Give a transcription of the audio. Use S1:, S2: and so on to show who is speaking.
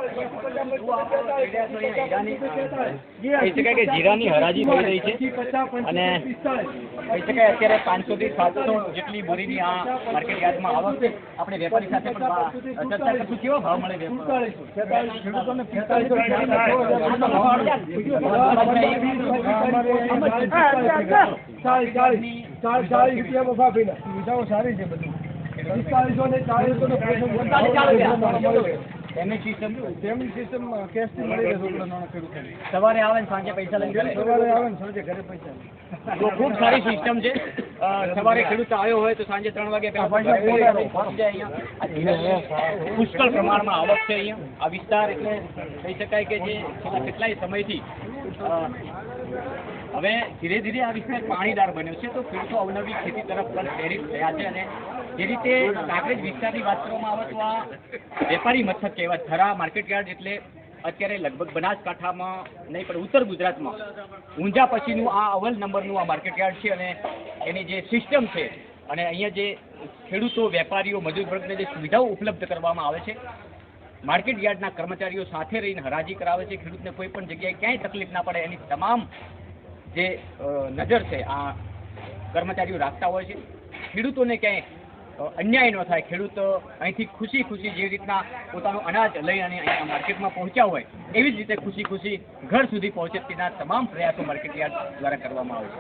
S1: કહી શકાય કે જીરાની હરાજી થઈ રહી છે અને કહી શકાય અત્યારે 500 થી 700 જેટલી બોરીની આ માર્કેટ યાર્ડમાં આવક છે. આપણે વેપારી સાથે પણ ચર્ચા કરશું. કેવો ભાવ મળે ખેડૂતોને?
S2: 40 રૂપિયા ભાભીના સુવિધાઓ સારી છે. બધું 45
S1: તેમની સિસ્ટમ
S2: કેશથી મળી રહે ખેડૂતોને.
S1: સવારે આવે ને સાંજે પૈસા લઈ જાય.
S2: સવારે આવે ને સાંજે ઘરે પૈસા.
S1: તો ખૂબ સારી સિસ્ટમ છે. સવારે ખેડૂત આવ્યો હોય તો સાંજે 3 વાગે પુષ્કળ પ્રમાણમાં આવક છે અહીંયા. આ વિસ્તાર એટલે કહી શકાય કે જે છેલ્લા કેટલાય સમયથી હવે ધીરે ધીરે આ વિસ્તાર પાણીદાર બન્યો છે. તો ખેડૂતો અવનવી ખેતી તરફ પણ પ્રેરિત થયા છે. અને જે રીતે કાંકરેજ વિસ્તારની વાત કરવામાં આવે તો આ વેપારી મથક કહેવાય. થરા માર્કેટ યાર્ડ એટલે અત્યારે લગભગ બનાસકાંઠામાં નહીં પણ ઉત્તર ગુજરાતમાં ઊંઝા પછીનું આ અવ્વલ નંબરનું આ માર્કેટ યાર્ડ છે. અને એની જે સિસ્ટમ છે અને અહીંયા જે ખેડૂતો, વેપારીઓ, મજૂર વર્ગને જે સુવિધાઓ ઉપલબ્ધ કરવામાં આવે છે, માર્કેટ યાર્ડના કર્મચારીઓ સાથે રહીને હરાજી કરાવે છે. ખેડૂતને કોઈ પણ જગ્યાએ ક્યાંય તકલીફ ના પડે એની તમામ જે નજર છે આ કર્મચારીઓ રાખતા હોય છે. ખેડૂતોને ક્યાંય અન્યાય ન થાય, ખેડૂત અહીંથી ખુશી ખુશી જે રીતના પોતાનું અનાજ લઈ અને અહીંયા માર્કેટમાં પહોંચ્યા હોય એવી જ રીતે ખુશી ખુશી ઘર સુધી પહોંચે તેના તમામ પ્રયાસો માર્કેટ યાર્ડ દ્વારા કરવામાં આવે છે.